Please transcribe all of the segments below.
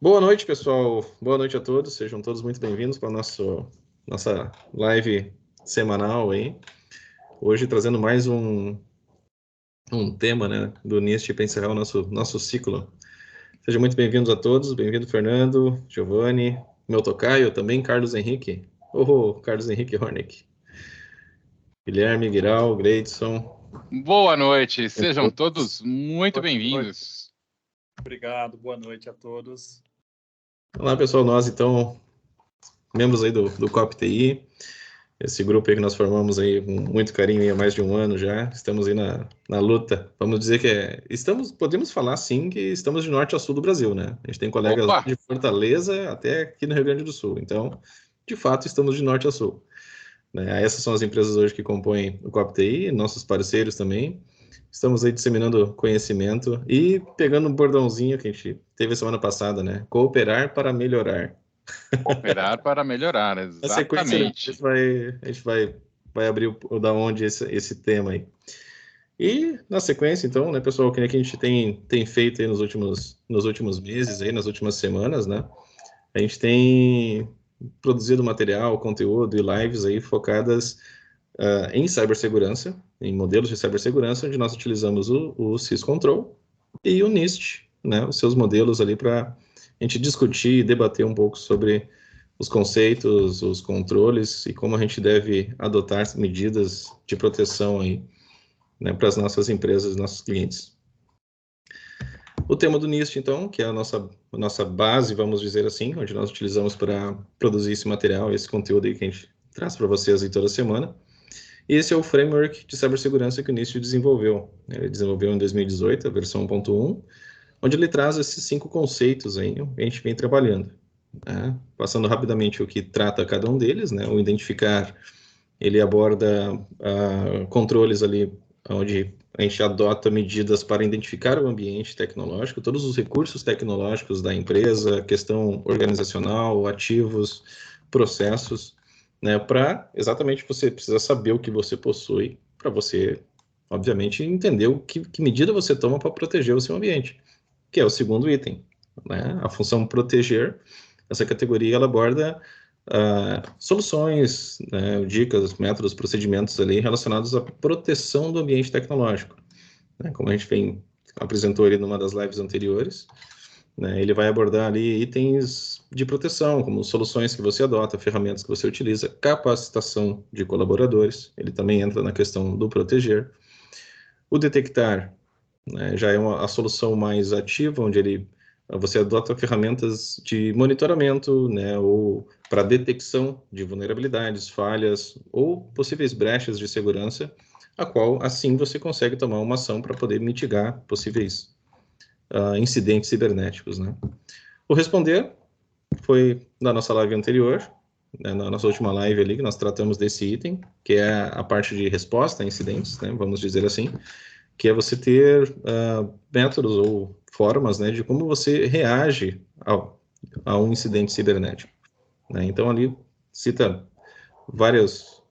Boa noite, pessoal. Boa noite a todos. Sejam todos muito bem-vindos para a nossa live semanal aí. Hoje trazendo mais um tema, né, do NIST para encerrar o nosso ciclo. Sejam muito bem-vindos a todos. Bem-vindo, Fernando, Giovanni, meu tocaio, também Carlos Henrique. Carlos Henrique Hornick. Guilherme, Guiral, Greidson. Boa noite, sejam todos muito bem-vindos. Obrigado, boa noite a todos. Olá, pessoal, nós então, membros aí do COP TI, esse grupo aí que nós formamos aí com muito carinho aí há mais de um ano já, estamos aí na luta, vamos dizer que podemos falar sim que estamos de norte a sul do Brasil, né? A gente tem colegas de Fortaleza até aqui no Rio Grande do Sul, então, de fato, estamos de norte a sul. Né? Essas são as empresas hoje que compõem o COP TI, nossos parceiros também. Estamos aí disseminando conhecimento e pegando um bordãozinho que a gente teve semana passada, né? Cooperar para melhorar. Cooperar para melhorar, exatamente. Na sequência, a gente vai abrir da onde esse tema aí. E na sequência, então, né, pessoal, que a gente tem feito aí nos últimos meses, aí, nas últimas semanas, né? A gente tem produzido material, conteúdo e lives aí focadas em cibersegurança, em modelos de cibersegurança, onde nós utilizamos o Syscontrol e o NIST, né, os seus modelos ali para a gente discutir e debater um pouco sobre os conceitos, os controles e como a gente deve adotar medidas de proteção aí, né, para as nossas empresas e nossos clientes. O tema do NIST, então, que é a nossa base, vamos dizer assim, onde nós utilizamos para produzir esse material, esse conteúdo aí que a gente traz para vocês aí toda semana. Esse é o framework de cibersegurança que o NIST desenvolveu. Ele desenvolveu em 2018, a versão 1.1, onde ele traz esses 5 conceitos aí que a gente vem trabalhando. Né? Passando rapidamente o que trata cada um deles, né? O identificar, ele aborda controles ali, onde a gente adota medidas para identificar o ambiente tecnológico, todos os recursos tecnológicos da empresa, questão organizacional, ativos, processos, né, para exatamente você precisa saber o que você possui, para você, obviamente, entender que medida você toma para proteger o seu ambiente, que é o segundo item, né? A função proteger, essa categoria ela aborda soluções, né, dicas, métodos, procedimentos ali relacionados à proteção do ambiente tecnológico, né? Como a gente apresentou ali numa das lives anteriores, né, ele vai abordar ali itens de proteção, como soluções que você adota, ferramentas que você utiliza, capacitação de colaboradores, ele também entra na questão do proteger. O detectar, né, já é a solução mais ativa, onde você adota ferramentas de monitoramento, né, ou para detecção de vulnerabilidades, falhas ou possíveis brechas de segurança, a qual, assim, você consegue tomar uma ação para poder mitigar possíveis incidentes cibernéticos, né? O responder foi na nossa live anterior, né, na nossa última live ali, que nós tratamos desse item, que é a parte de resposta a incidentes, né, vamos dizer assim, que é você ter métodos ou formas, né, de como você reage a um incidente cibernético. Né? Então, ali cita várias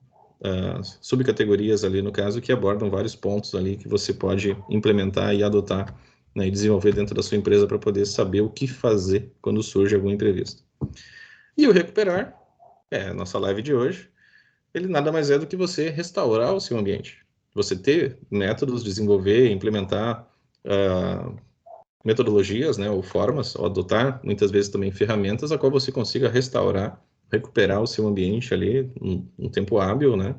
subcategorias ali, no caso, que abordam vários pontos ali que você pode implementar e adotar, né, e desenvolver dentro da sua empresa para poder saber o que fazer quando surge algum imprevisto. E o recuperar, a nossa live de hoje, ele nada mais é do que você restaurar o seu ambiente. Você ter métodos, desenvolver, implementar metodologias, né, ou formas, ou adotar muitas vezes também ferramentas a qual você consiga restaurar, recuperar o seu ambiente ali um tempo hábil, né,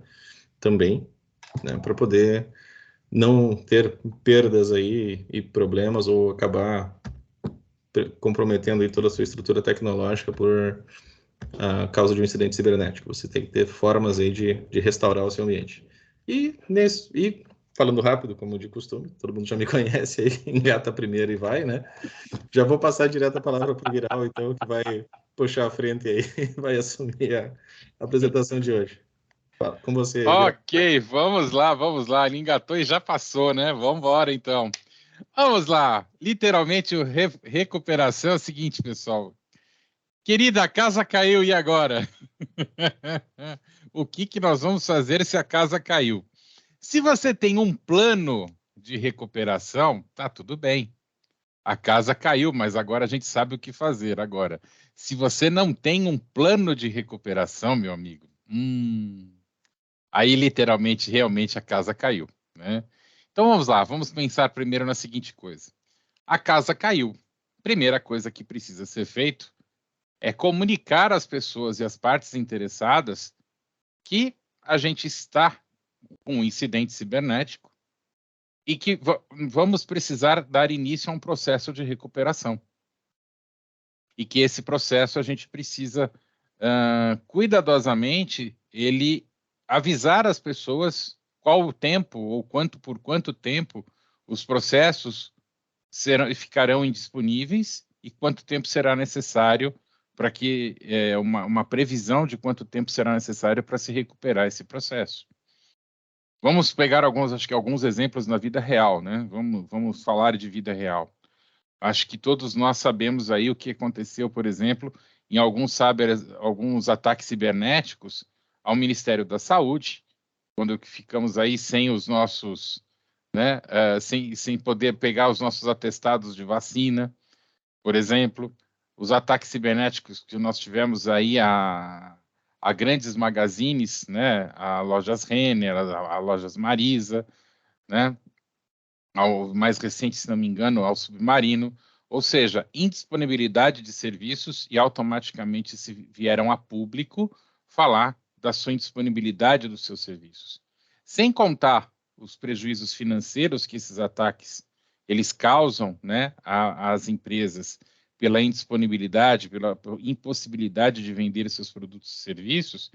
também, né, para poder não ter perdas aí e problemas ou acabar comprometendo aí toda a sua estrutura tecnológica por causa de um incidente cibernético. Você tem que ter formas aí de restaurar o seu ambiente. E falando rápido, como de costume, todo mundo já me conhece aí, engata primeiro e vai, né? Já vou passar direto a palavra para o Guiral, então, que vai puxar a frente aí, vai assumir a apresentação de hoje. Fala, com você. Ok, vamos lá. Ele engatou e já passou, né? Vamos embora, então. Vamos lá. Literalmente, recuperação é o seguinte, pessoal. Querida, a casa caiu, e agora? O que nós vamos fazer se a casa caiu? Se você tem um plano de recuperação, tá tudo bem. A casa caiu, mas agora a gente sabe o que fazer. Agora, se você não tem um plano de recuperação, meu amigo, aí literalmente, realmente a casa caiu, né? Então vamos lá, vamos pensar primeiro na seguinte coisa. A casa caiu. Primeira coisa que precisa ser feito é comunicar às pessoas e às partes interessadas que a gente está com um incidente cibernético e que vamos precisar dar início a um processo de recuperação. E que esse processo a gente precisa, cuidadosamente, ele avisar as pessoas qual o tempo ou por quanto tempo os processos ficarão indisponíveis e quanto tempo será necessário para que uma previsão de quanto tempo será necessário para se recuperar esse processo. Vamos pegar alguns exemplos na vida real, né? Vamos falar de vida real. Acho que todos nós sabemos aí o que aconteceu, por exemplo, em alguns ataques cibernéticos ao Ministério da Saúde, quando ficamos aí sem os nossos, né, sem poder pegar os nossos atestados de vacina, por exemplo, os ataques cibernéticos que nós tivemos aí a grandes magazines, né, a lojas Renner, a lojas Marisa, né, ao mais recente, se não me engano, ao Submarino, ou seja, indisponibilidade de serviços e automaticamente se vieram a público falar da sua indisponibilidade dos seus serviços. Sem contar os prejuízos financeiros que esses ataques eles causam, né, às empresas pela indisponibilidade, pela impossibilidade de vender seus produtos e serviços,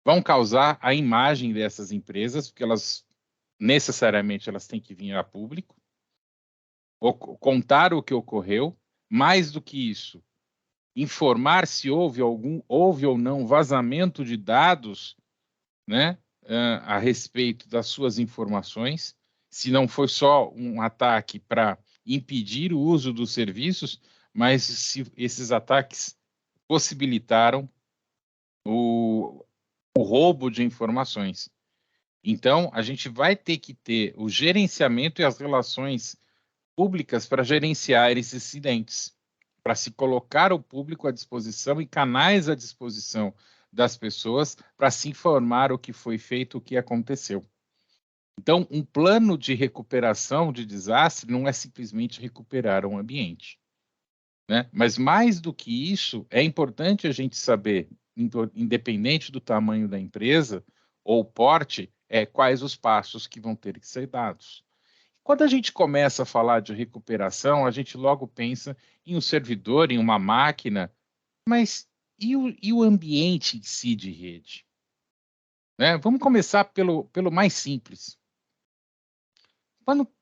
vão causar a imagem dessas empresas, porque elas necessariamente elas têm que vir a público, contar o que ocorreu, mais do que isso, informar se houve ou não vazamento de dados, né, a respeito das suas informações, se não foi só um ataque para impedir o uso dos serviços, mas se esses ataques possibilitaram o roubo de informações. Então, a gente vai ter que ter o gerenciamento e as relações públicas para gerenciar esses incidentes, para se colocar o público à disposição e canais à disposição das pessoas para se informar o que foi feito, o que aconteceu. Então, um plano de recuperação de desastre não é simplesmente recuperar um ambiente, né? Mas mais do que isso, é importante a gente saber, independente do tamanho da empresa ou porte, quais os passos que vão ter que ser dados. Quando a gente começa a falar de recuperação, a gente logo pensa em um servidor, em uma máquina, mas e o ambiente em si de rede? Né? Vamos começar pelo mais simples.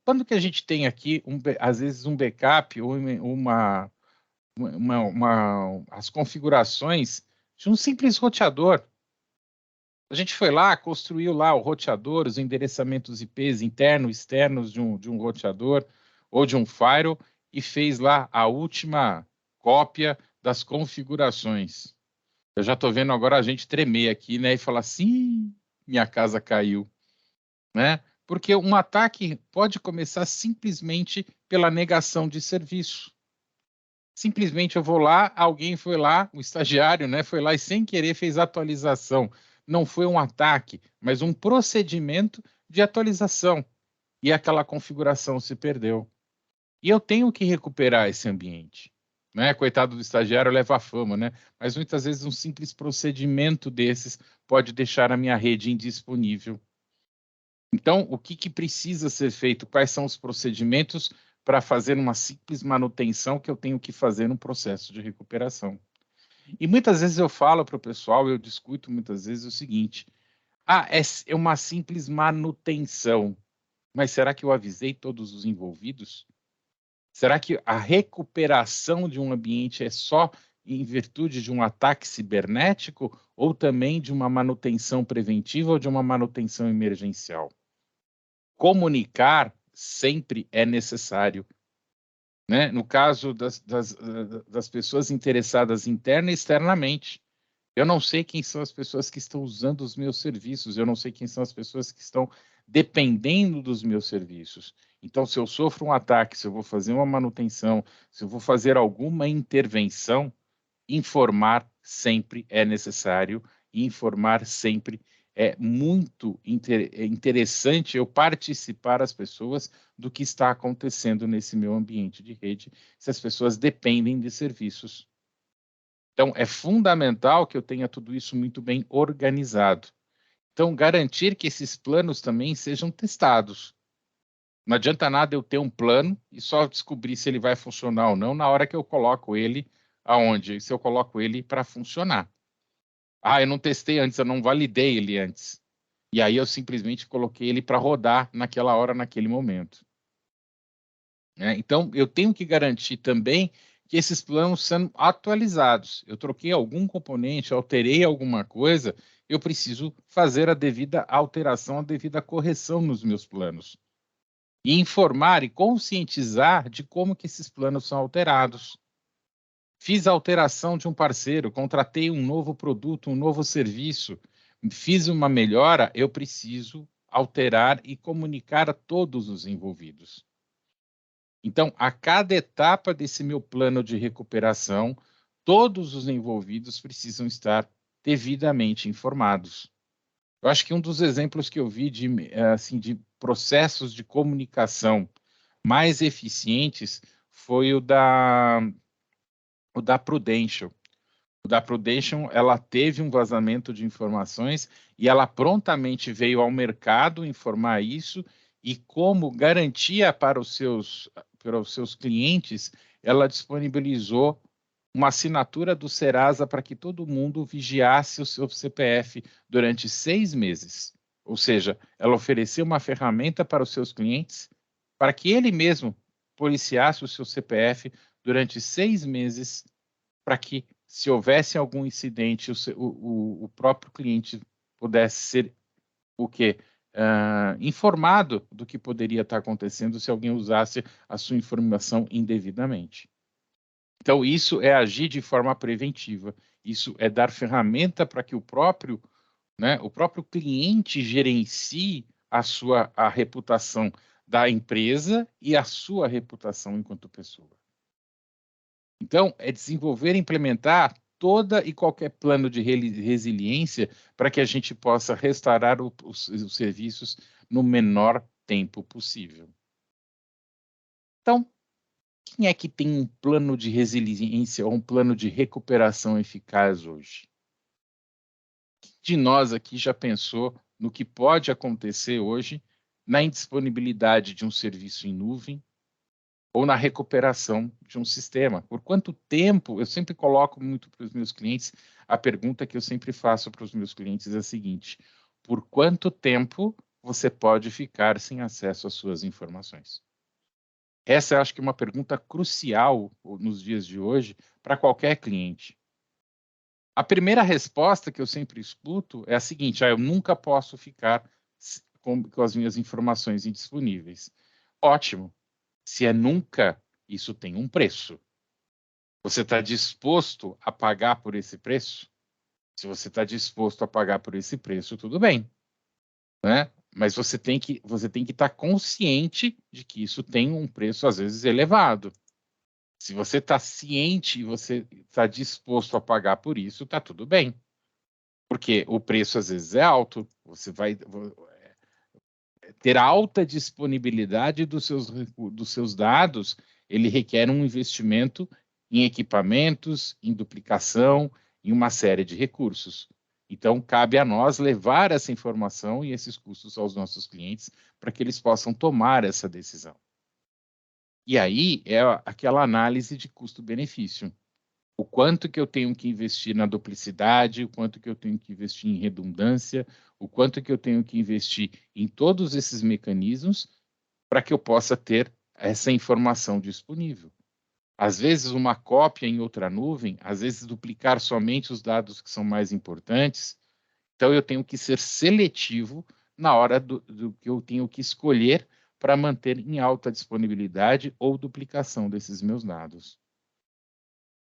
Quando que a gente tem aqui, às vezes, um backup ou as configurações de um simples roteador? A gente foi lá, construiu lá o roteador, os endereçamentos IPs internos e externos de um roteador ou de um firewall e fez lá a última cópia das configurações. Eu já estou vendo agora a gente tremer aqui, né, e falar assim, minha casa caiu, né? Porque um ataque pode começar simplesmente pela negação de serviço. Simplesmente eu vou lá, alguém foi lá, o estagiário, né, foi lá e sem querer fez atualização. Não foi um ataque, mas um procedimento de atualização. E aquela configuração se perdeu. E eu tenho que recuperar esse ambiente. Né? Coitado do estagiário, leva a fama, né? Mas muitas vezes um simples procedimento desses pode deixar a minha rede indisponível. Então, o que precisa ser feito? Quais são os procedimentos para fazer uma simples manutenção que eu tenho que fazer no processo de recuperação? E muitas vezes eu falo para o pessoal, eu discuto muitas vezes o seguinte: é uma simples manutenção, mas será que eu avisei todos os envolvidos? Será que a recuperação de um ambiente é só em virtude de um ataque cibernético ou também de uma manutenção preventiva ou de uma manutenção emergencial? Comunicar sempre é necessário. Né? No caso das pessoas interessadas interna e externamente. Eu não sei quem são as pessoas que estão usando os meus serviços, eu não sei quem são as pessoas que estão dependendo dos meus serviços. Então, se eu sofro um ataque, se eu vou fazer uma manutenção, se eu vou fazer alguma intervenção, informar sempre é necessário, e informar sempre é muito interessante eu participar as pessoas do que está acontecendo nesse meu ambiente de rede, se as pessoas dependem de serviços. Então, é fundamental que eu tenha tudo isso muito bem organizado. Então, garantir que esses planos também sejam testados. Não adianta nada eu ter um plano e só descobrir se ele vai funcionar ou não na hora que eu coloco ele aonde? Se eu coloco ele para funcionar. Ah, eu não testei antes, eu não validei ele antes. E aí eu simplesmente coloquei ele para rodar naquela hora, naquele momento. Então, eu tenho que garantir também que esses planos são atualizados. Eu troquei algum componente, alterei alguma coisa, eu preciso fazer a devida alteração, a devida correção nos meus planos. E informar e conscientizar de como que esses planos são alterados. Fiz a alteração de um parceiro, contratei um novo produto, um novo serviço, fiz uma melhora, eu preciso alterar e comunicar a todos os envolvidos. Então, a cada etapa desse meu plano de recuperação, todos os envolvidos precisam estar devidamente informados. Eu acho que um dos exemplos que eu vi de processos de comunicação mais eficientes foi o da Prudential. O da Prudential, ela teve um vazamento de informações e ela prontamente veio ao mercado informar isso e como garantia para os seus clientes, ela disponibilizou uma assinatura do Serasa para que todo mundo vigiasse o seu CPF durante 6 meses. Ou seja, ela ofereceu uma ferramenta para os seus clientes para que ele mesmo policiasse o seu CPF durante 6 meses para que, se houvesse algum incidente, o próprio cliente pudesse ser o quê? Informado do que poderia estar acontecendo se alguém usasse a sua informação indevidamente. Então, isso é agir de forma preventiva. Isso é dar ferramenta para que o próprio cliente gerencie a reputação da empresa e a sua reputação enquanto pessoa. Então, é desenvolver e implementar toda e qualquer plano de resiliência para que a gente possa restaurar os serviços no menor tempo possível. Então, quem é que tem um plano de resiliência ou um plano de recuperação eficaz hoje? Quem de nós aqui já pensou no que pode acontecer hoje na indisponibilidade de um serviço em nuvem ou na recuperação de um sistema? Por quanto tempo? Eu sempre coloco muito para os meus clientes, a pergunta que eu sempre faço para os meus clientes é a seguinte: por quanto tempo você pode ficar sem acesso às suas informações? Essa eu acho que é uma pergunta crucial nos dias de hoje para qualquer cliente. A primeira resposta que eu sempre escuto é a seguinte: eu nunca posso ficar com as minhas informações indisponíveis. Ótimo. Se é nunca, isso tem um preço. Você está disposto a pagar por esse preço? Se você está disposto a pagar por esse preço, tudo bem, né? Mas você tem que estar consciente de que isso tem um preço, às vezes, elevado. Se você está ciente e você está disposto a pagar por isso, está tudo bem. Porque o preço, às vezes, é alto. Você vai ter alta disponibilidade dos seus dados, ele requer um investimento em equipamentos, em duplicação, em uma série de recursos. Então, cabe a nós levar essa informação e esses custos aos nossos clientes para que eles possam tomar essa decisão. E aí é aquela análise de custo-benefício. O quanto que eu tenho que investir na duplicidade, o quanto que eu tenho que investir em redundância, o quanto que eu tenho que investir em todos esses mecanismos para que eu possa ter essa informação disponível. Às vezes, uma cópia em outra nuvem, às vezes, duplicar somente os dados que são mais importantes. Então, eu tenho que ser seletivo na hora do que eu tenho que escolher para manter em alta disponibilidade ou duplicação desses meus dados.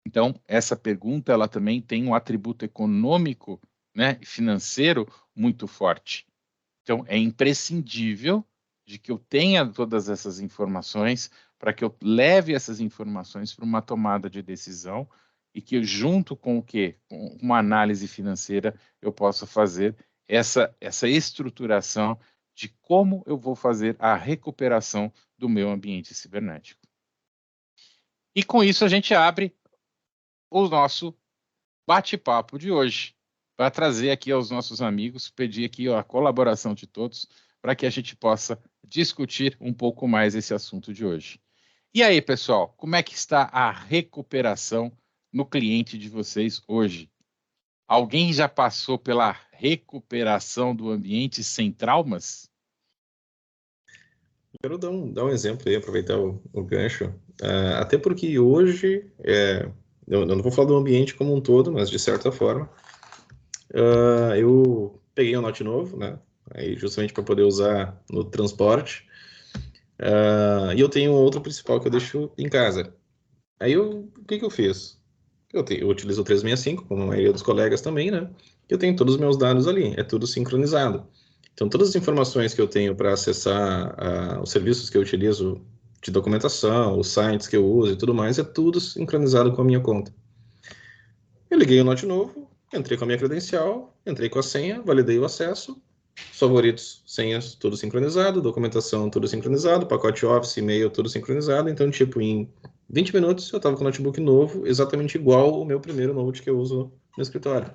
Então, essa pergunta ela também tem um atributo econômico, né, financeiro muito forte. Então, é imprescindível de que eu tenha todas essas informações para que eu leve essas informações para uma tomada de decisão e que eu, junto com o quê? Com uma análise financeira, eu possa fazer essa estruturação de como eu vou fazer a recuperação do meu ambiente cibernético. E com isso a gente abre o nosso bate-papo de hoje, para trazer aqui aos nossos amigos, pedir aqui a colaboração de todos, para que a gente possa discutir um pouco mais esse assunto de hoje. E aí, pessoal, como é que está a recuperação no cliente de vocês hoje? Alguém já passou pela recuperação do ambiente sem traumas? Quero dar um exemplo aí, aproveitar o gancho. Até porque hoje, eu não vou falar do ambiente como um todo, mas de certa forma, eu peguei um Note novo, né? Aí justamente para poder usar no transporte. E eu tenho outro principal que eu deixo em casa. Aí o que eu fiz? Eu utilizo o 365, como a maioria dos colegas também, né? Eu tenho todos os meus dados ali, é tudo sincronizado. Então, todas as informações que eu tenho para acessar os serviços que eu utilizo de documentação, os sites que eu uso e tudo mais, é tudo sincronizado com a minha conta. Eu liguei o Note novo, entrei com a minha credencial, entrei com a senha, validei o acesso, favoritos, senhas, tudo sincronizado, documentação, tudo sincronizado, pacote Office, e-mail, tudo sincronizado. Então, tipo, em 20 minutos eu estava com o notebook novo, exatamente igual o meu primeiro Note que eu uso no escritório.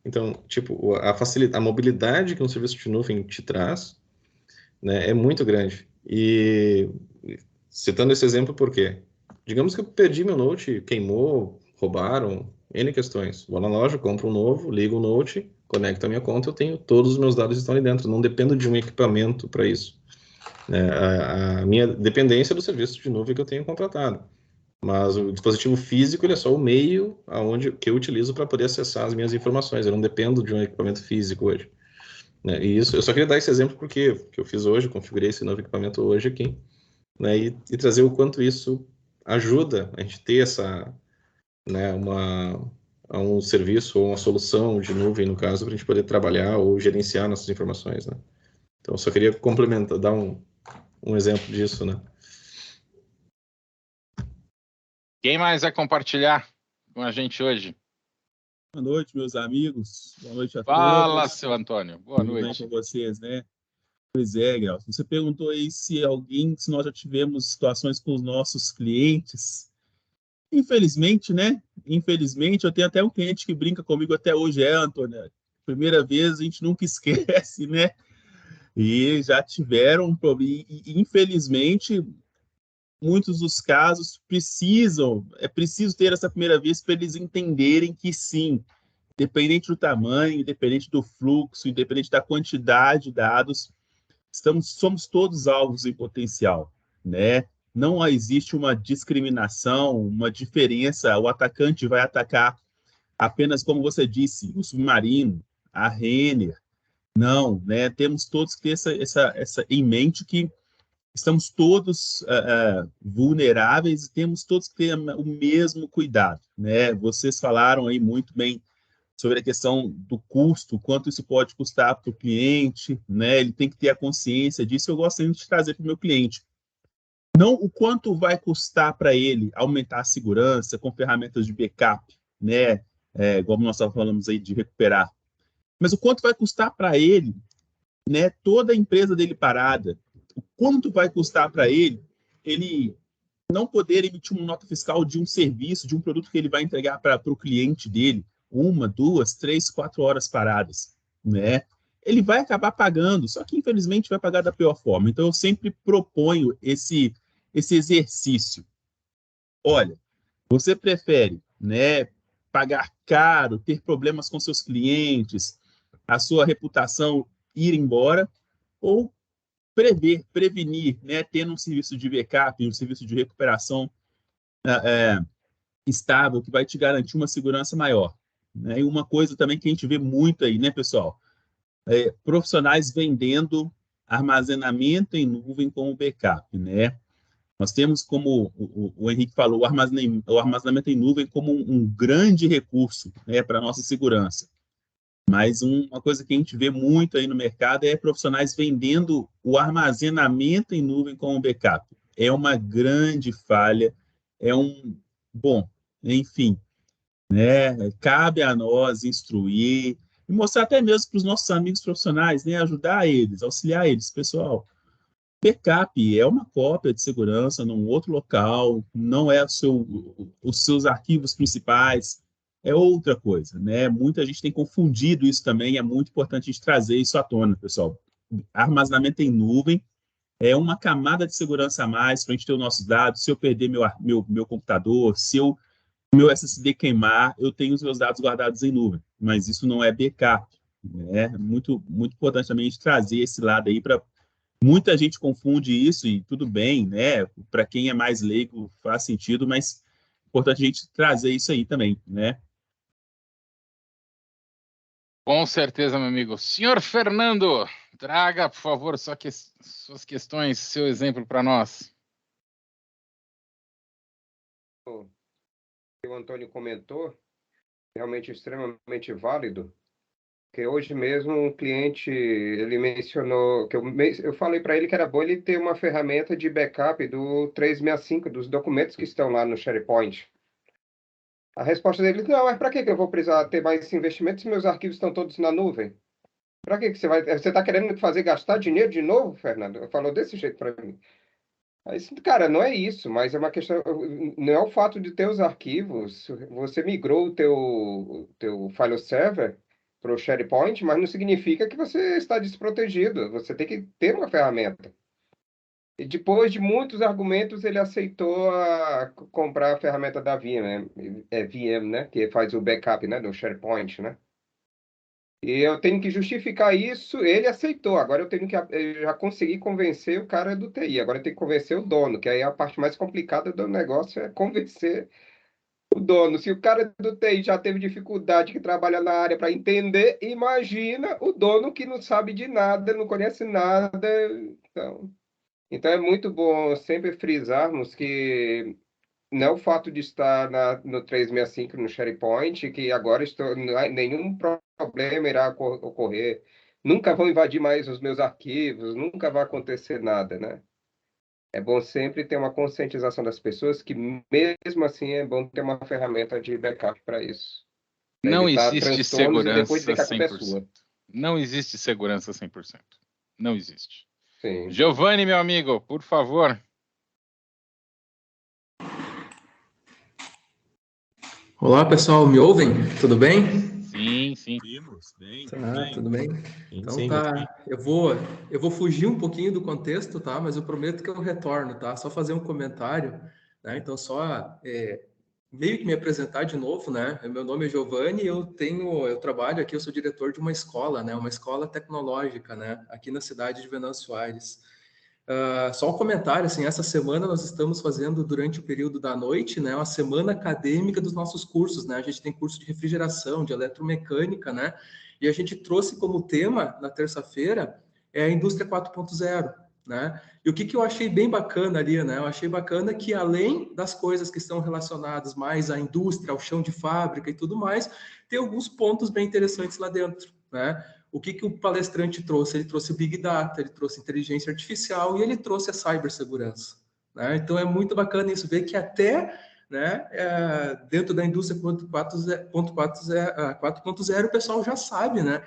Então, tipo, a mobilidade que um serviço de nuvem te traz, né, é muito grande. E citando esse exemplo, por quê? Digamos que eu perdi meu Note, queimou, roubaram, N questões. Vou na loja, compro um novo, ligo o Note, conecto a minha conta, eu tenho todos os meus dados estão ali dentro. Não dependo de um equipamento para isso. A minha dependência é do serviço de nuvem que eu tenho contratado. Mas o dispositivo físico ele é só o meio que eu utilizo para poder acessar as minhas informações. Eu não dependo de um equipamento físico hoje. Né? E isso, eu só queria dar esse exemplo porque que eu fiz hoje, configurei esse novo equipamento hoje aqui, né? E trazer o quanto isso ajuda a gente ter essa, né, um serviço ou uma solução de nuvem, no caso, para a gente poder trabalhar ou gerenciar nossas informações, né? Então, eu só queria complementar, dar um exemplo disso, né? Quem mais vai compartilhar com a gente hoje? Boa noite, meus amigos. Boa noite a Fala, todos. seu Antônio. Boa Tudo bem noite. com vocês, né? Pois é, Gelson. Você perguntou aí se nós já tivemos situações com os nossos clientes. Infelizmente, né? Infelizmente, eu tenho até um cliente que brinca comigo até hoje, Antônio. Primeira vez, a gente nunca esquece, né? E já tiveram um problema. E, infelizmente, muitos dos casos é preciso ter essa primeira vez para eles entenderem que sim, independente do tamanho, independente do fluxo, independente da quantidade de dados, somos todos alvos em potencial, né? Não existe uma discriminação, uma diferença. O atacante vai atacar apenas, como você disse, o submarino, a Renner. Não, né? Temos todos que ter essa em mente que estamos todos vulneráveis e temos todos que ter o mesmo cuidado, né? Vocês falaram aí muito bem sobre a questão do custo, quanto isso pode custar para o cliente, né? Ele tem que ter a consciência disso. Eu gosto sempre de trazer para o meu cliente. Não o quanto vai custar para ele aumentar a segurança com ferramentas de backup, né? Como nós falamos aí de recuperar, mas o quanto vai custar para ele, né? Toda a empresa dele parada, o quanto vai custar para ele não poder emitir uma nota fiscal de um serviço, de um produto que ele vai entregar para o cliente dele, 1, 2, 3, 4 horas paradas, né? Ele vai acabar pagando, só que infelizmente vai pagar da pior forma. Então eu sempre proponho esse exercício. Olha, você prefere, né, pagar caro, ter problemas com seus clientes, a sua reputação ir embora, ou prevenir, né, tendo um serviço de backup, um serviço de recuperação estável, que vai te garantir uma segurança maior. Né? E uma coisa também que a gente vê muito aí, né, pessoal? Profissionais vendendo armazenamento em nuvem como backup, né? Nós temos, como o Henrique falou, o armazenamento em nuvem como um grande recurso, né, para a nossa segurança. Mas uma coisa que a gente vê muito aí no mercado é profissionais vendendo o armazenamento em nuvem como backup. É uma grande falha, bom, enfim, né? Cabe a nós instruir e mostrar até mesmo para os nossos amigos profissionais, né? Ajudar eles, auxiliar eles, pessoal. Backup é uma cópia de segurança num outro local, não é os seus arquivos principais, é outra coisa, né? Muita gente tem confundido isso também, é muito importante a gente trazer isso à tona, pessoal. Armazenamento em nuvem é uma camada de segurança a mais para a gente ter os nossos dados. Se eu perder meu computador, se meu SSD queimar, eu tenho os meus dados guardados em nuvem, mas isso não é backup, né? Muito, muito importante também a gente trazer esse lado aí para muita gente confunde isso e tudo bem, né? Para quem é mais leigo faz sentido, mas é importante a gente trazer isso aí também, né? Com certeza, meu amigo. Senhor Fernando, traga, por favor, suas questões, seu exemplo para nós. O que o Antônio comentou, realmente extremamente válido, que hoje mesmo um cliente, ele mencionou, eu falei para ele que era bom ele ter uma ferramenta de backup do 365, dos documentos que estão lá no SharePoint. A resposta dele, não, mas para que eu vou precisar ter mais investimento se meus arquivos estão todos na nuvem? Para que você vai... Você está querendo me fazer gastar dinheiro de novo, Fernando? Falou desse jeito para mim. Aí, cara, não é isso, mas é uma questão, não é o fato de ter os arquivos, você migrou o teu file server para o SharePoint, mas não significa que você está desprotegido, você tem que ter uma ferramenta. E depois de muitos argumentos, ele aceitou comprar a ferramenta da VM, VM, né, que faz o backup, né, do SharePoint, né? E eu tenho que justificar isso, ele aceitou. Agora eu já consegui convencer o cara do TI. Agora eu tenho que convencer o dono, que aí a parte mais complicada do negócio é convencer o dono. Se o cara do TI já teve dificuldade, que trabalha na área para entender, imagina o dono que não sabe de nada, não conhece nada. Então é muito bom sempre frisarmos que não é o fato de estar no 365, no SharePoint, que agora nenhum problema irá ocorrer. Nunca vão invadir mais os meus arquivos, nunca vai acontecer nada, né? É bom sempre ter uma conscientização das pessoas que, mesmo assim, é bom ter uma ferramenta de backup para isso. Para Não evitar existe transtornos e depois segurança dizer que a culpa é sua. 100%. Não existe segurança 100%. Não existe. Sim. Giovanni, meu amigo, por favor. Olá, pessoal, me ouvem? Tudo bem? Sim, sim. Vimos, bem, Tudo bem? Então Sim. tá, eu vou fugir um pouquinho do contexto, tá? Mas eu prometo que eu retorno, tá? Só fazer um comentário, né? Então meio que me apresentar de novo, né? Meu nome é Giovanni, eu trabalho aqui, eu sou diretor de uma escola, né? Uma escola tecnológica, né? Aqui na cidade de Venâncio Aires. Só um comentário, assim, essa semana nós estamos fazendo, durante o período da noite, né, uma semana acadêmica dos nossos cursos, né, a gente tem curso de refrigeração, de eletromecânica, né, e a gente trouxe como tema, na terça-feira, a indústria 4.0, né, e o que eu achei bem bacana ali, né, eu achei bacana que, além das coisas que estão relacionadas mais à indústria, ao chão de fábrica e tudo mais, tem alguns pontos bem interessantes lá dentro, né. O que o palestrante trouxe? Ele trouxe Big Data, ele trouxe inteligência artificial e ele trouxe a cibersegurança, né? Então é muito bacana isso, ver que até, né, dentro da indústria 4.0 o pessoal já sabe, né,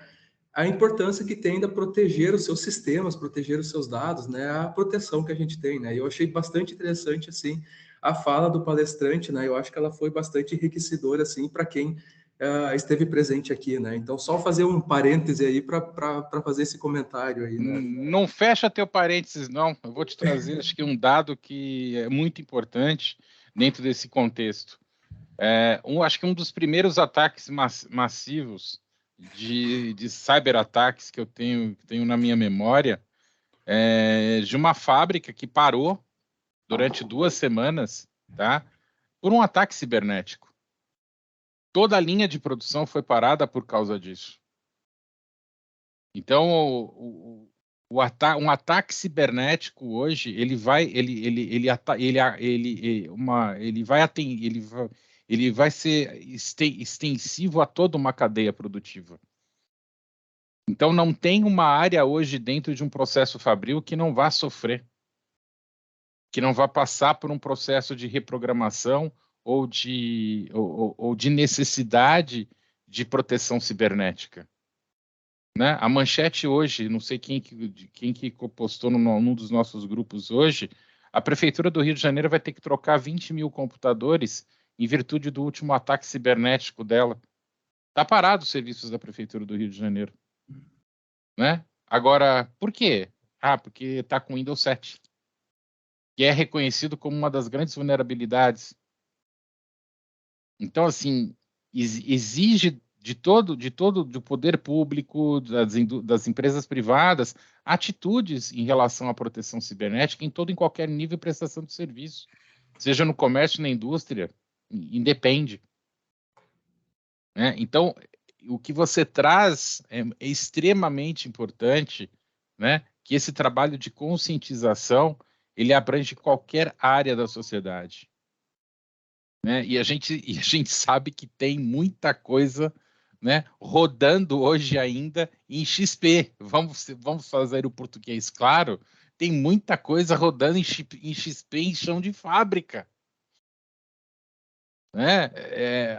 a importância que tem de proteger os seus sistemas, proteger os seus dados, né, a proteção que a gente tem, né? Eu achei bastante interessante, assim, a fala do palestrante, né? Eu acho que ela foi bastante enriquecedora, assim, para quem esteve presente aqui, né? Então, só fazer um parêntese aí para fazer esse comentário aí, né? Não fecha teu parênteses, não. Eu vou te trazer, acho que um dado que é muito importante dentro desse contexto. Acho que um dos primeiros ataques massivos de cyberataques que eu tenho na minha memória é de uma fábrica que parou durante 2 semanas, tá? Por um ataque cibernético. Toda a linha de produção foi parada por causa disso. Então, um ataque cibernético hoje, ele vai ser extensivo a toda uma cadeia produtiva. Então, não tem uma área hoje dentro de um processo fabril que não vá sofrer, que não vá passar por um processo de reprogramação ou de necessidade de proteção cibernética. Né? A Manchete hoje, não sei quem que postou num dos nossos grupos hoje, a Prefeitura do Rio de Janeiro vai ter que trocar 20 mil computadores em virtude do último ataque cibernético dela. Está parado os serviços da Prefeitura do Rio de Janeiro. Né? Agora, por quê? Porque está com Windows 7, que é reconhecido como uma das grandes vulnerabilidades. Então, assim, exige do poder público, das empresas privadas, atitudes em relação à proteção cibernética em todo e qualquer nível de prestação de serviço, seja no comércio, na indústria, independe. Né? Então, o que você traz é extremamente importante, né? Que esse trabalho de conscientização, ele abrange qualquer área da sociedade. Né? E a gente sabe que tem muita coisa, né, rodando hoje ainda em XP. Vamos fazer o português claro, tem muita coisa rodando em XP em chão de fábrica. Né?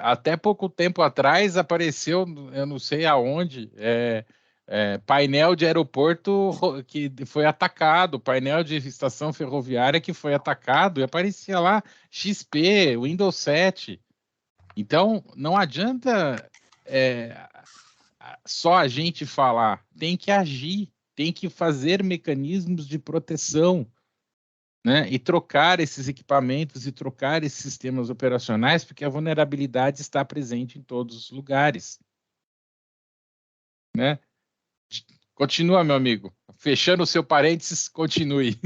Até pouco tempo atrás apareceu, eu não sei aonde, painel de aeroporto que foi atacado, painel de estação ferroviária que foi atacado, e aparecia lá XP, Windows 7. Então, não adianta só a gente falar, tem que agir, tem que fazer mecanismos de proteção, né? E trocar esses equipamentos e trocar esses sistemas operacionais, porque a vulnerabilidade está presente em todos os lugares. Né? Continua, meu amigo. Fechando o seu parênteses, continue.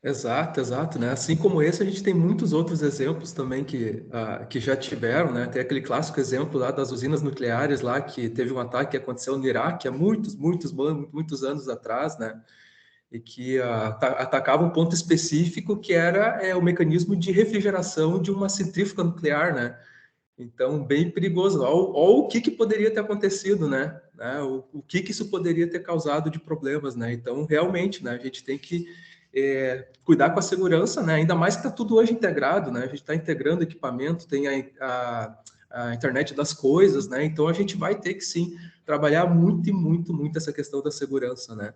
Exato, né? Assim como esse, a gente tem muitos outros exemplos também que já tiveram, né? Tem aquele clássico exemplo lá das usinas nucleares lá, que teve um ataque que aconteceu no Iraque há muitos anos atrás, né? E que atacava um ponto específico que era o mecanismo de refrigeração de uma centrífuga nuclear, né? Então, bem perigoso. Olha o que poderia ter acontecido, né? O que isso poderia ter causado de problemas, né? Então, realmente, né? A gente tem que cuidar com a segurança, né? Ainda mais que está tudo hoje integrado, né? A gente está integrando equipamento, tem a internet das coisas, né? Então, a gente vai ter que, sim, trabalhar muito essa questão da segurança, né?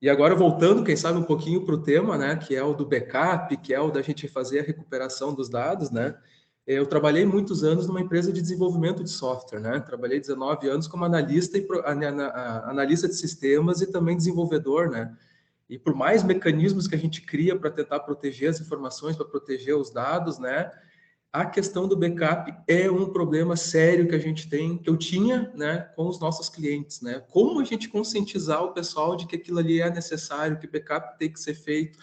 E agora, voltando, quem sabe, um pouquinho para o tema, né? Que é o do backup, que é o da gente fazer a recuperação dos dados, né? Eu trabalhei muitos anos numa empresa de desenvolvimento de software, né? Trabalhei 19 anos como analista de sistemas e também desenvolvedor, né? E por mais mecanismos que a gente cria para tentar proteger as informações, para proteger os dados, né? A questão do backup é um problema sério que a gente tem, que eu tinha, né, com os nossos clientes, né? Como a gente conscientizar o pessoal de que aquilo ali é necessário, que backup tem que ser feito.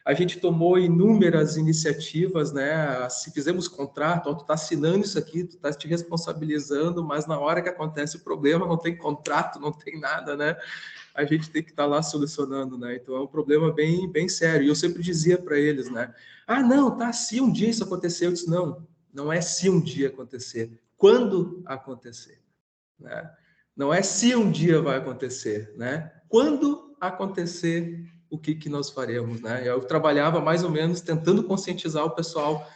A gente tomou inúmeras iniciativas, né? Se fizemos contrato, tu está assinando isso aqui, tu está te responsabilizando, mas na hora que acontece o problema, não tem contrato, não tem nada, né? A gente tem que estar lá solucionando, né? Então é um problema bem sério. E eu sempre dizia para eles, né? Não, tá, se um dia isso acontecer, eu disse, não é se um dia acontecer, quando acontecer, né? Não é se um dia vai acontecer, né? Quando acontecer, o que nós faremos, né? Eu trabalhava mais ou menos tentando conscientizar o pessoal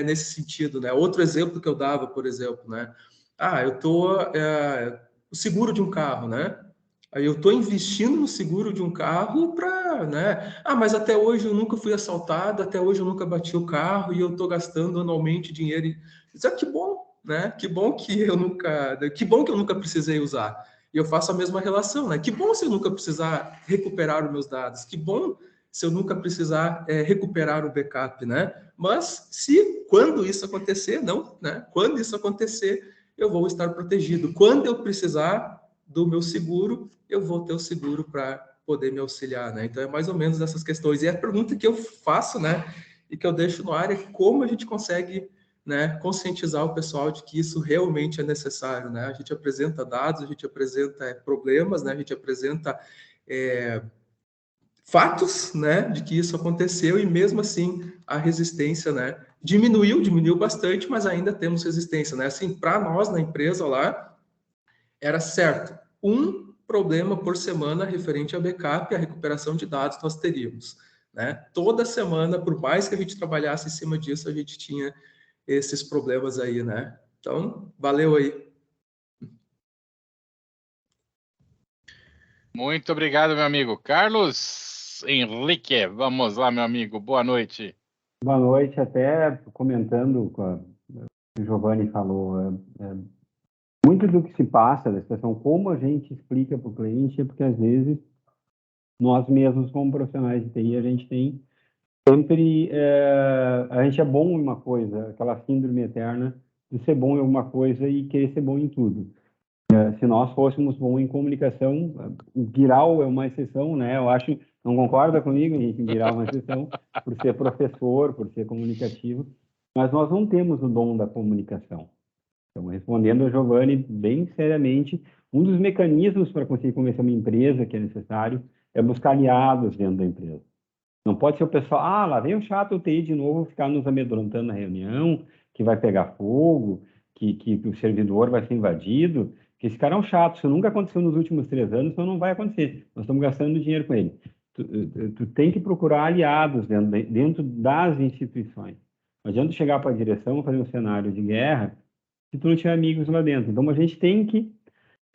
nesse sentido, né? Outro exemplo que eu dava, por exemplo, né? O seguro de um carro, né? Aí eu estou investindo no seguro de um carro para, né? Mas até hoje eu nunca fui assaltado, até hoje eu nunca bati o carro e eu estou gastando anualmente dinheiro. Que bom, né? Que bom que eu nunca precisei usar. E eu faço a mesma relação, né? Que bom se eu nunca precisar recuperar os meus dados. Que bom se eu nunca precisar recuperar o backup, né? Mas quando isso acontecer, não, né? Quando isso acontecer, eu vou estar protegido. Quando eu precisar do meu seguro, eu vou ter o seguro para poder me auxiliar, né? Então é mais ou menos essas questões. E a pergunta que eu faço, né, e que eu deixo no ar é como a gente consegue, né, conscientizar o pessoal de que isso realmente é necessário, né? A gente apresenta dados, a gente apresenta problemas, né? A gente apresenta fatos, né, de que isso aconteceu e mesmo assim a resistência, né, diminuiu bastante, mas ainda temos resistência, né? Assim, para nós na empresa lá era certo, problema por semana referente a backup e a recuperação de dados nós teríamos, né? Toda semana, por mais que a gente trabalhasse em cima disso, a gente tinha esses problemas aí, né? Então, valeu aí. Muito obrigado, meu amigo. Carlos Henrique, vamos lá, meu amigo. Boa noite. Boa noite, até comentando com o que o Giovanni falou, muito do que se passa da situação, como a gente explica para o cliente, é porque às vezes nós mesmos, como profissionais de TI, a gente tem sempre, a gente é bom em uma coisa, aquela síndrome eterna de ser bom em alguma coisa e querer ser bom em tudo. Se nós fôssemos bons em comunicação, o Guiral é uma exceção, né? Eu acho, não concorda comigo, gente, Guiral é uma exceção, por ser professor, por ser comunicativo, mas nós não temos o dom da comunicação. Então, respondendo ao Giovanni bem seriamente, um dos mecanismos para conseguir convencer uma empresa que é necessário é buscar aliados dentro da empresa. Não pode ser o pessoal, lá vem o chato TI de novo ficar nos amedrontando na reunião, que vai pegar fogo, que o servidor vai ser invadido, que esse cara é um chato, isso nunca aconteceu nos últimos 3 anos, então não vai acontecer. Nós estamos gastando dinheiro com ele. Tu tem que procurar aliados dentro das instituições. Não adianta chegar para a direção, fazer um cenário de guerra, se tu não tiver amigos lá dentro. Então, a gente tem que,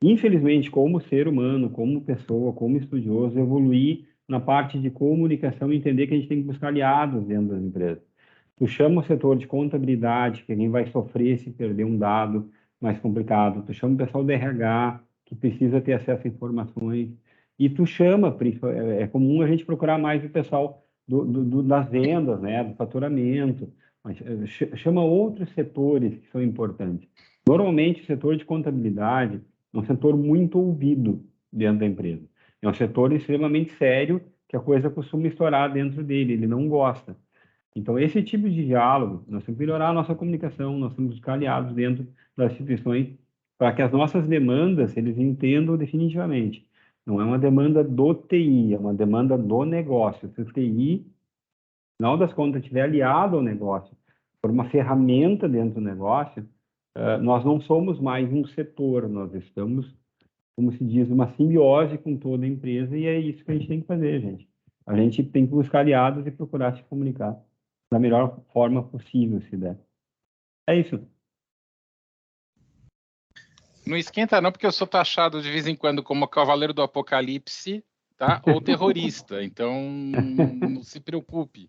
infelizmente, como ser humano, como pessoa, como estudioso, evoluir na parte de comunicação e entender que a gente tem que buscar aliados dentro das empresas. Tu chama o setor de contabilidade, que alguém vai sofrer se perder um dado mais complicado. Tu chama o pessoal do RH, que precisa ter acesso a informações. E tu chama, é comum a gente procurar mais o pessoal das vendas, né, do faturamento, mas chama outros setores que são importantes. Normalmente, o setor de contabilidade é um setor muito ouvido dentro da empresa. É um setor extremamente sério, que a coisa costuma estourar dentro dele, ele não gosta. Então, esse tipo de diálogo, nós temos que melhorar a nossa comunicação, nós temos que buscar aliados dentro das instituições para que as nossas demandas, eles entendam definitivamente. Não é uma demanda do TI, é uma demanda do negócio. Se o TI, no final das contas, estiver aliado ao negócio, por uma ferramenta dentro do negócio, nós não somos mais um setor, nós estamos, como se diz, uma simbiose com toda a empresa, e é isso que a gente tem que fazer, gente. A gente tem que buscar aliados e procurar se comunicar da melhor forma possível, se der. É isso. Não esquenta não, porque eu sou taxado de vez em quando como cavaleiro do apocalipse, tá? Ou terrorista, então não se preocupe,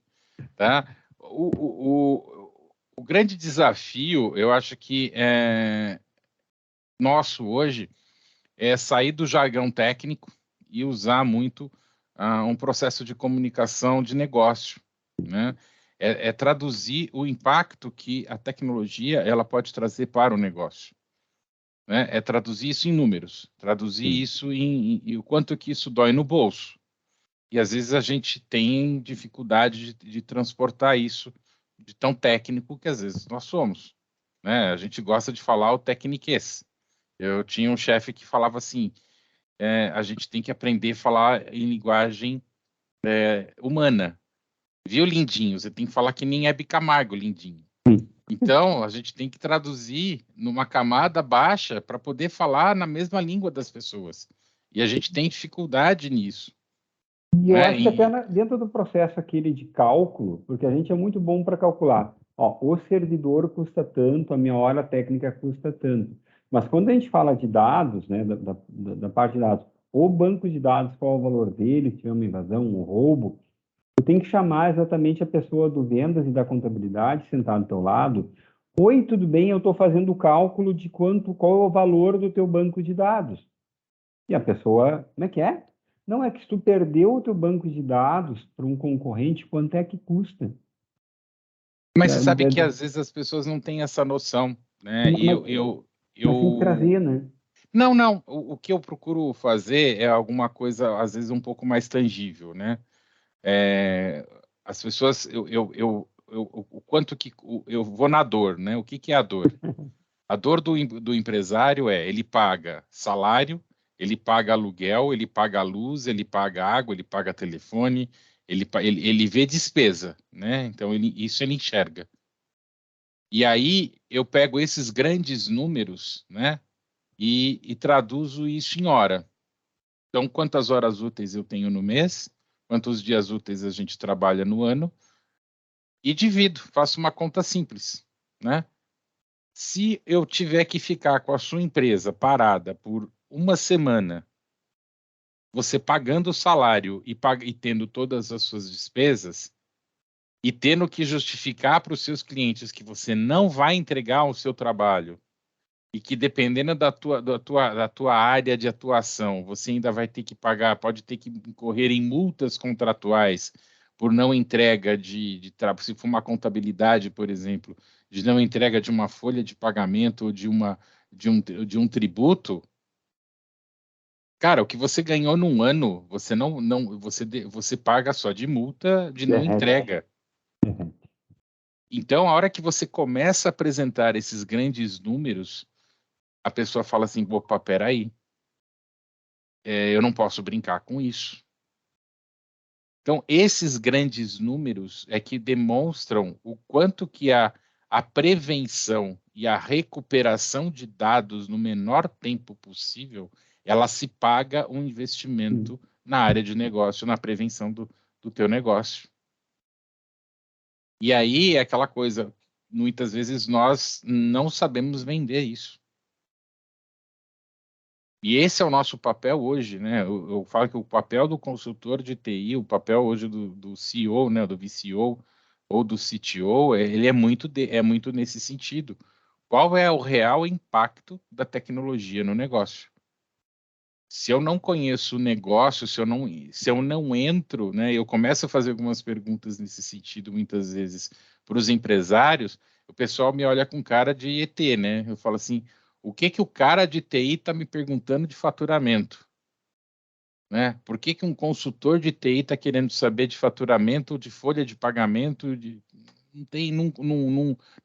tá? O grande desafio, eu acho que nosso hoje é sair do jargão técnico e usar muito um processo de comunicação de negócio, né? É traduzir o impacto que a tecnologia ela pode trazer para o negócio, né? É traduzir isso em números, traduzir isso em o quanto que isso dói no bolso. E às vezes a gente tem dificuldade de transportar isso de tão técnico que às vezes nós somos, né? A gente gosta de falar o tecniquez. Eu tinha um chefe que falava assim, a gente tem que aprender a falar em linguagem humana. Viu, lindinho? Você tem que falar que nem Hebe Camargo, lindinho. Então, a gente tem que traduzir numa camada baixa para poder falar na mesma língua das pessoas. E a gente tem dificuldade nisso. E eu acho que até dentro do processo aquele de cálculo, porque a gente é muito bom para calcular. Ó, o servidor custa tanto, a minha hora técnica custa tanto. Mas quando a gente fala de dados, né, da parte de dados, o banco de dados, qual é o valor dele, se tiver uma invasão, um roubo, tu tem que chamar exatamente a pessoa do vendas e da contabilidade sentar do teu lado. Oi, tudo bem, eu estou fazendo o cálculo de qual é o valor do teu banco de dados. E a pessoa, como é que é? Não, é que se tu perdeu o teu banco de dados para um concorrente, quanto é que custa? Mas você sabe que às vezes as pessoas não têm essa noção, né? Mas tem que trazer, né? Não. O que eu procuro fazer é alguma coisa, às vezes, um pouco mais tangível, né? As pessoas, o quanto que eu vou na dor, né? O que é a dor? A dor do empresário ele paga salário, ele paga aluguel, ele paga luz, ele paga água, ele paga telefone, ele vê despesa, né? Então, isso ele enxerga. E aí, eu pego esses grandes números, né? E traduzo isso em hora. Então, quantas horas úteis eu tenho no mês, quantos dias úteis a gente trabalha no ano, e divido, faço uma conta simples, né? Se eu tiver que ficar com a sua empresa parada por uma semana, você pagando o salário e tendo todas as suas despesas, e tendo que justificar para os seus clientes que você não vai entregar o seu trabalho, e que dependendo da tua área de atuação, você ainda vai ter que pagar, pode ter que incorrer em multas contratuais por não entrega de trabalho, se for uma contabilidade, por exemplo, de não entrega de uma folha de pagamento ou de um tributo, cara, o que você ganhou num ano, você paga só de multa de não entrega. Então, a hora que você começa a apresentar esses grandes números, a pessoa fala assim, opa, peraí, eu não posso brincar com isso. Então, esses grandes números é que demonstram o quanto que a prevenção e a recuperação de dados no menor tempo possível, ela se paga um investimento na área de negócio, na prevenção do teu negócio. E aí é aquela coisa, muitas vezes nós não sabemos vender isso. E esse é o nosso papel hoje, né? Eu falo que o papel do consultor de TI, o papel hoje do CEO, né, do VCO ou do CTO, ele é muito nesse sentido. Qual é o real impacto da tecnologia no negócio? Se eu não conheço o negócio, se eu não entro, né, eu começo a fazer algumas perguntas nesse sentido, muitas vezes, para os empresários, o pessoal me olha com cara de ET, né? Eu falo assim, o que o cara de TI está me perguntando de faturamento? Né? Por que um consultor de TI está querendo saber de faturamento, de folha de pagamento?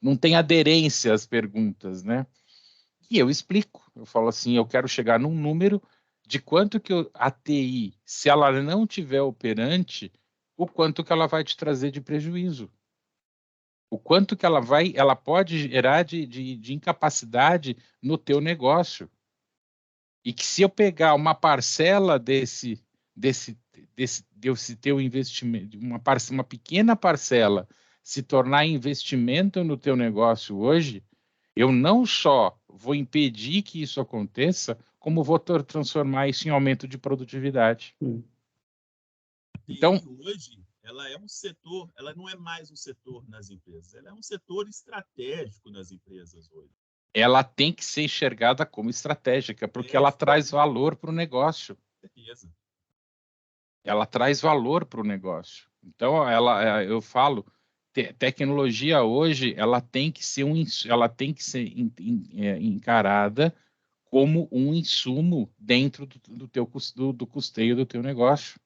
Não tem aderência às perguntas, né? E eu explico. Eu falo assim, eu quero chegar num número de quanto que a TI, se ela não tiver operante, o quanto que ela vai te trazer de prejuízo. O quanto que ela pode gerar de incapacidade no teu negócio. E que se eu pegar uma parcela desse teu investimento, uma pequena parcela, se tornar investimento no teu negócio hoje, eu não só vou impedir que isso aconteça, como vou transformar isso em aumento de produtividade. Então, hoje ela é um setor, ela não é mais um setor nas empresas, ela é um setor estratégico nas empresas hoje. Ela tem que ser enxergada como estratégica, porque ela traz valor para o negócio. Certeza. Ela traz valor para o negócio. Então, eu falo, tecnologia hoje, ela tem que ser encarada como um insumo dentro do custeio do teu negócio.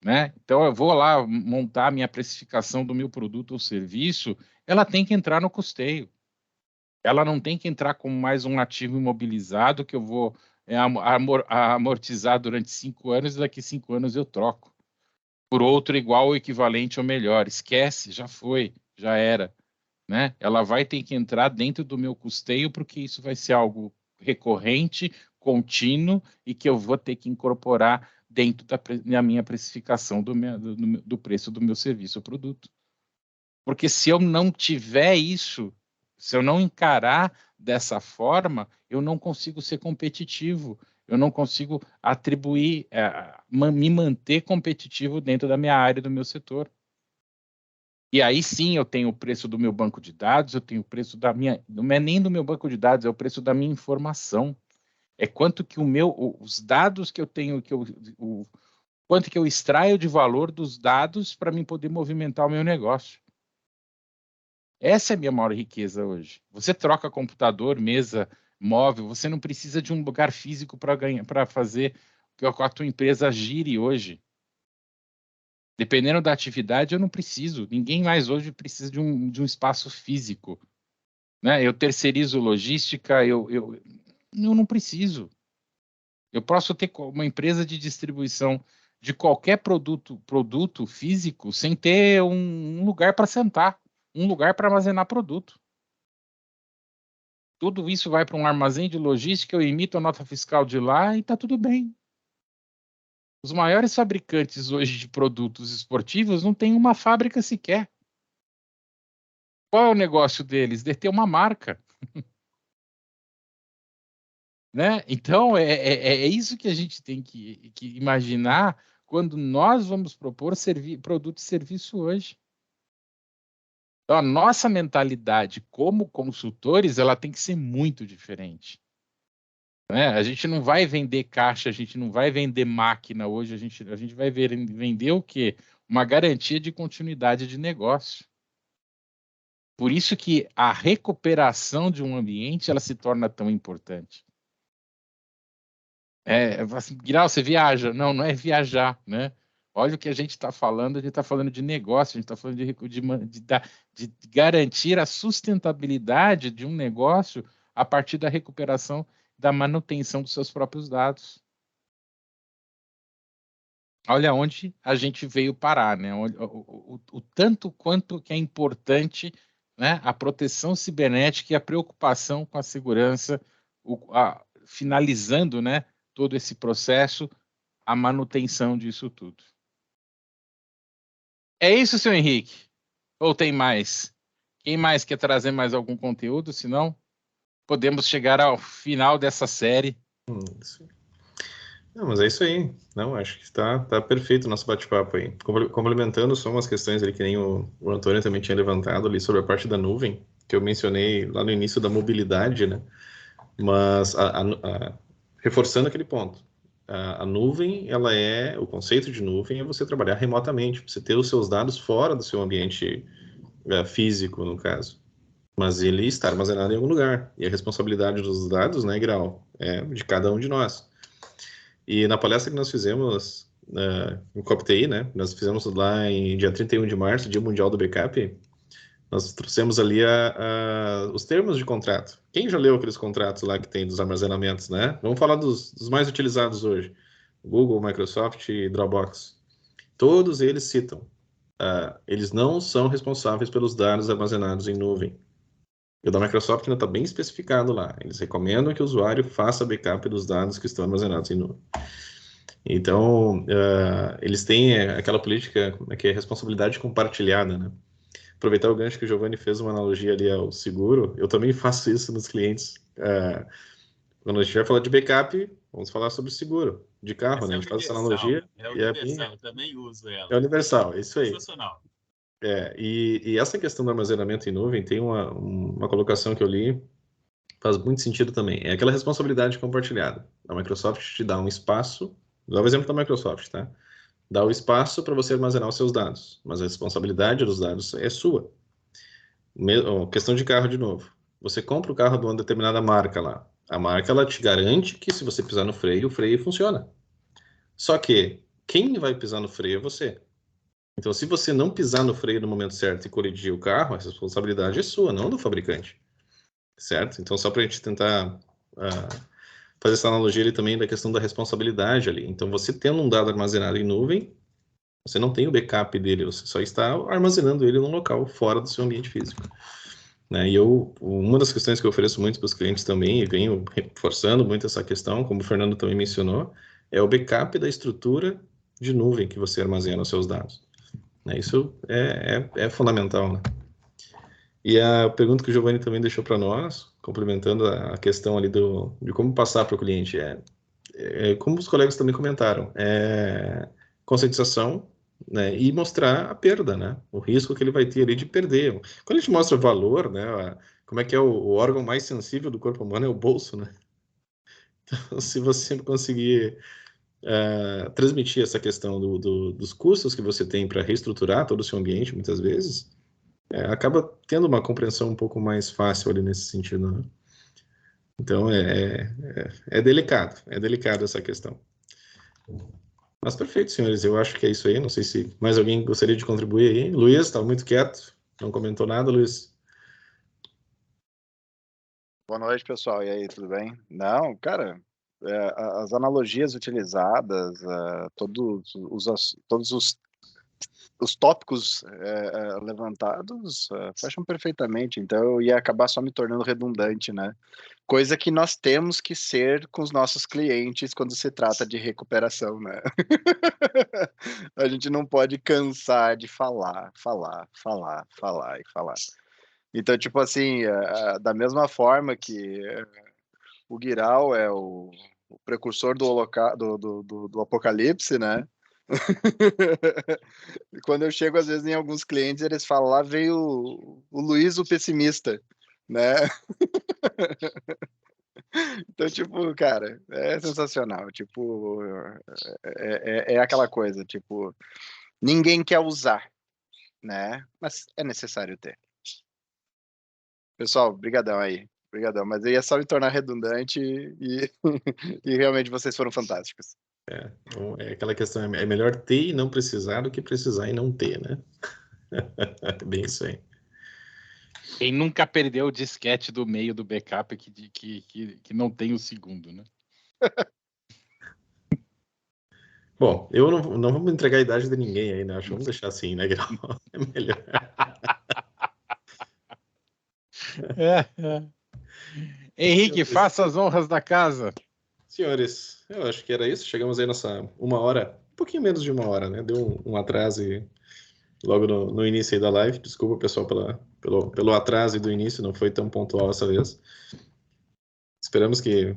Né? Então, eu vou lá montar a minha precificação do meu produto ou serviço, ela tem que entrar no custeio. Ela não tem que entrar como mais um ativo imobilizado que eu vou amortizar durante 5 anos e daqui 5 anos eu troco por outro igual ou equivalente ou melhor. Esquece, já foi, já era. Né? Ela vai ter que entrar dentro do meu custeio porque isso vai ser algo recorrente, contínuo e que eu vou ter que incorporar dentro da minha precificação do preço do meu serviço ou produto. Porque se eu não tiver isso, se eu não encarar dessa forma, eu não consigo ser competitivo, eu não consigo me manter competitivo dentro da minha área, do meu setor. E aí sim eu tenho o preço do meu banco de dados, eu tenho o preço não é nem do meu banco de dados, é o preço da minha informação. É quanto que os dados que eu tenho, quanto que eu extraio de valor dos dados para mim poder movimentar o meu negócio. Essa é a minha maior riqueza hoje. Você troca computador, mesa, móvel, você não precisa de um lugar físico para fazer que a tua empresa gire hoje. Dependendo da atividade, eu não preciso. Ninguém mais hoje precisa de um espaço físico. Né? Eu terceirizo logística, eu não preciso. Eu posso ter uma empresa de distribuição de qualquer produto físico sem ter um lugar para sentar, um lugar para armazenar produto. Tudo isso vai para um armazém de logística, eu emito a nota fiscal de lá e está tudo bem. Os maiores fabricantes hoje de produtos esportivos não têm uma fábrica sequer. Qual é o negócio deles? De ter uma marca. Né? Então, é isso que a gente tem que imaginar quando nós vamos propor produto e serviço hoje. Então, a nossa mentalidade como consultores, ela tem que ser muito diferente. Né? A gente não vai vender caixa, a gente não vai vender máquina hoje, a gente vai vender o quê? Uma garantia de continuidade de negócio. Por isso que a recuperação de um ambiente, ela se torna tão importante. Assim, Guiral, você viaja? Não, não é viajar, né? Olha o que a gente está falando, a gente está falando de negócio, a gente está falando de garantir a sustentabilidade de um negócio a partir da recuperação, da manutenção dos seus próprios dados. Olha onde a gente veio parar, né? O tanto quanto que é importante, né, a proteção cibernética e a preocupação com a segurança, finalizando, né, todo esse processo, a manutenção disso tudo. É isso, senhor Henrique? Ou tem mais? Quem mais quer trazer mais algum conteúdo? Senão, podemos chegar ao final dessa série. Não, mas é isso aí. Não, acho que tá perfeito o nosso bate-papo aí. Complementando só umas questões ali que nem o Antônio também tinha levantado ali sobre a parte da nuvem, que eu mencionei lá no início da mobilidade, né? Mas reforçando aquele ponto, a nuvem, o conceito de nuvem é você trabalhar remotamente, você ter os seus dados fora do seu ambiente físico, no caso. Mas ele está armazenado em algum lugar. E a responsabilidade dos dados, né, Grau, é de cada um de nós. E na palestra que nós fizemos no COPTI, né, nós fizemos lá em dia 31 de março, Dia Mundial do Backup, nós trouxemos ali os termos de contrato. Quem já leu aqueles contratos lá que tem dos armazenamentos, né? Vamos falar dos mais utilizados hoje. Google, Microsoft e Dropbox. Todos eles citam. Eles não são responsáveis pelos dados armazenados em nuvem. E o da Microsoft ainda está bem especificado lá. Eles recomendam que o usuário faça backup dos dados que estão armazenados em nuvem. Então, eles têm aquela política que é responsabilidade compartilhada, né? Aproveitar o gancho que o Giovanni fez uma analogia ali ao seguro, eu também faço isso nos clientes. Quando a gente vai falar de backup, vamos falar sobre seguro de carro, né? A gente faz essa analogia. É universal, eu também uso ela. É universal, é isso aí. Sensacional. E essa questão do armazenamento em nuvem tem uma colocação que eu li, faz muito sentido também. É aquela responsabilidade compartilhada. A Microsoft te dá um espaço, dá o exemplo da Microsoft, tá? Dá o espaço para você armazenar os seus dados, mas a responsabilidade dos dados é sua. Questão de carro de novo. Você compra o carro de uma determinada marca lá. A marca, ela te garante que se você pisar no freio, o freio funciona. Só que quem vai pisar no freio é você. Então, se você não pisar no freio no momento certo e colidir o carro, a responsabilidade é sua, não do fabricante. Certo? Então, só para a gente tentar fazer essa analogia ali também da questão da responsabilidade ali. Então, você tendo um dado armazenado em nuvem, você não tem o backup dele, você só está armazenando ele num local fora do seu ambiente físico. Né? E uma das questões que eu ofereço muito para os clientes também, e venho reforçando muito essa questão, como o Fernando também mencionou, é o backup da estrutura de nuvem que você armazena os seus dados. Né? Isso é fundamental, né? E a pergunta que o Giovanni também deixou para nós, complementando a questão ali de como passar para o cliente, como os colegas também comentaram, conscientização, né, e mostrar a perda, né, o risco que ele vai ter ali de perder. Quando a gente mostra valor, né, como é que é o órgão mais sensível do corpo humano é o bolso, né? Então, se você conseguir transmitir essa questão dos custos que você tem para reestruturar todo o seu ambiente, muitas vezes, acaba tendo uma compreensão um pouco mais fácil ali nesse sentido, né? Então, é delicado essa questão. Mas perfeito, senhores, eu acho que é isso aí, não sei se mais alguém gostaria de contribuir aí. Luiz, estava muito quieto, não comentou nada, Luiz? Boa noite, pessoal, e aí, tudo bem? Não, cara, as analogias utilizadas, todos os os tópicos levantados fecham perfeitamente, então eu ia acabar só me tornando redundante, né? Coisa que nós temos que ser com os nossos clientes quando se trata de recuperação, né? A gente não pode cansar de falar. Então, tipo assim, da mesma forma que o Guiral é o precursor do apocalipse, né? Quando eu chego, às vezes, em alguns clientes, eles falam, lá veio o Luiz, o pessimista, né? Então, tipo, cara, é sensacional. Tipo, é aquela coisa, tipo, ninguém quer usar, né? Mas é necessário ter. Pessoal, brigadão aí. Brigadão. Mas eu ia só me tornar redundante e, e realmente vocês foram fantásticos. Então, é aquela questão, é melhor ter e não precisar do que precisar e não ter, né? É bem isso aí. Quem nunca perdeu o disquete do meio do backup que não tem o segundo, né? Bom, eu não vamos entregar a idade de ninguém aí, né? Acho que vamos deixar assim, né, Grau? É melhor. Henrique, faça as honras da casa. Senhores, eu acho que era isso. Chegamos aí nessa 1 hora, um pouquinho menos de 1 hora, né? Deu um atraso logo no início aí da live. Desculpa, pessoal, pelo atraso do início, não foi tão pontual essa vez. Esperamos que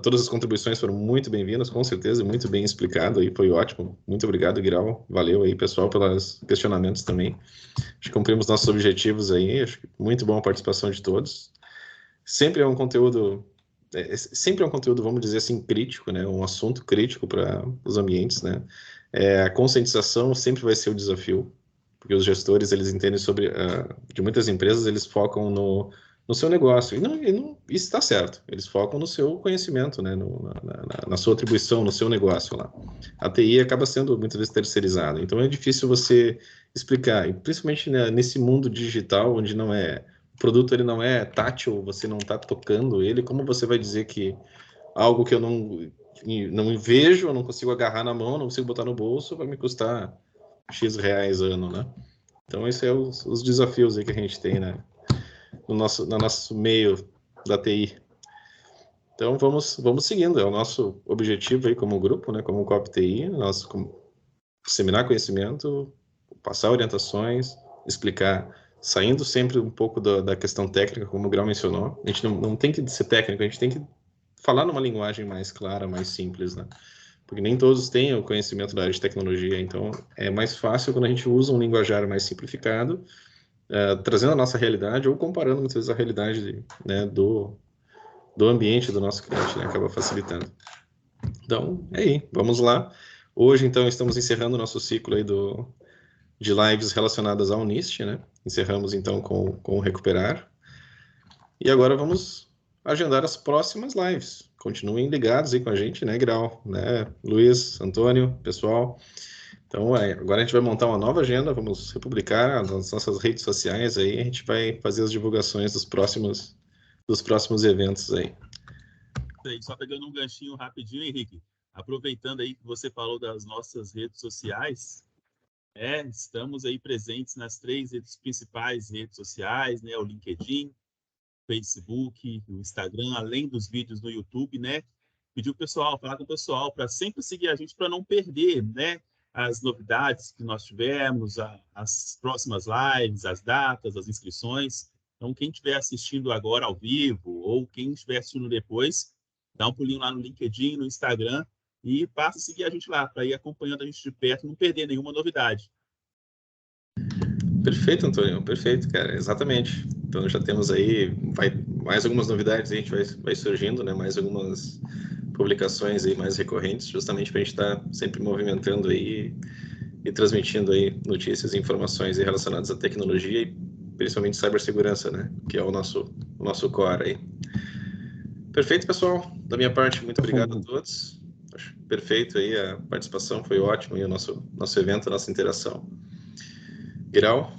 todas as contribuições foram muito bem-vindas, com certeza, muito bem explicado aí, foi ótimo. Muito obrigado, Guiral. Valeu aí, pessoal, pelos questionamentos também. Acho que cumprimos nossos objetivos aí. Acho que muito bom a participação de todos. Sempre é um conteúdo, vamos dizer assim, crítico, né? Um assunto crítico para os ambientes, né? A conscientização sempre vai ser o desafio, porque os gestores, eles entendem de muitas empresas, eles focam no seu negócio, isso está certo, eles focam no seu conhecimento, né? Na sua atribuição, no seu negócio lá. A TI acaba sendo muitas vezes terceirizada, então é difícil você explicar, e principalmente, né, nesse mundo digital, onde o produto ele não é tátil, você não está tocando ele, como você vai dizer que algo que eu não vejo, eu não consigo agarrar na mão, não consigo botar no bolso, vai me custar X reais ano, né? Então, esses são os desafios aí que a gente tem, né? No nosso meio da TI. Então, vamos seguindo, é o nosso objetivo aí como grupo, né? Como Coop TI, disseminar conhecimento, passar orientações, explicar, saindo sempre um pouco da questão técnica, como o Grau mencionou. A gente não tem que ser técnico, a gente tem que falar numa linguagem mais clara, mais simples, né? Porque nem todos têm o conhecimento da área de tecnologia, então é mais fácil quando a gente usa um linguajar mais simplificado, trazendo a nossa realidade ou comparando muitas vezes a realidade, né, do ambiente do nosso cliente, né? Acaba facilitando. Então, é aí, vamos lá. Hoje, então, estamos encerrando o nosso ciclo aí de lives relacionadas ao NIST, né? Encerramos, então, com o Recuperar. E agora vamos agendar as próximas lives. Continuem ligados aí com a gente, né, Grau? Né? Luiz, Antônio, pessoal. Então, agora a gente vai montar uma nova agenda, vamos republicar nas nossas redes sociais aí, a gente vai fazer as divulgações dos próximos eventos aí. Só pegando um ganchinho rapidinho, Henrique, aproveitando aí que você falou das nossas redes sociais, estamos aí presentes nas 3 principais redes sociais, né? O LinkedIn, Facebook, o Instagram, além dos vídeos no YouTube, né? Pedir o pessoal, falar com o pessoal para sempre seguir a gente para não perder, né? As novidades que nós tivemos, as próximas lives, as datas, as inscrições. Então, quem estiver assistindo agora ao vivo ou quem estiver assistindo depois, dá um pulinho lá no LinkedIn, no Instagram e passa a seguir a gente lá para ir acompanhando a gente de perto e não perder nenhuma novidade. Perfeito, Antônio, perfeito, cara, exatamente. Então já temos aí, mais algumas novidades, a gente vai surgindo, né? Mais algumas publicações aí mais recorrentes, justamente para a gente estar sempre movimentando aí e transmitindo aí notícias e informações aí relacionadas à tecnologia e principalmente cibersegurança, né? Que é o nosso core aí. Perfeito, pessoal. Da minha parte, muito obrigado a todos. Acho perfeito aí a participação, foi ótimo aí o nosso evento, a nossa interação. Grau,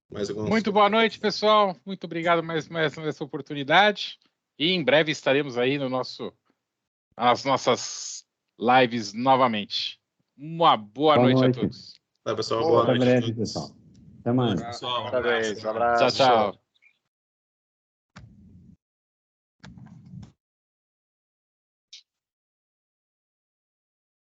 mais alguns... Muito boa noite, pessoal. Muito obrigado mais nessa oportunidade. E em breve estaremos aí nas nossas lives novamente. Uma boa noite a todos. Tá, pessoal, Boa boa Até noite. breve, pessoal. Até mais. Pessoal, Parabéns, um abraço. Tchau, tchau.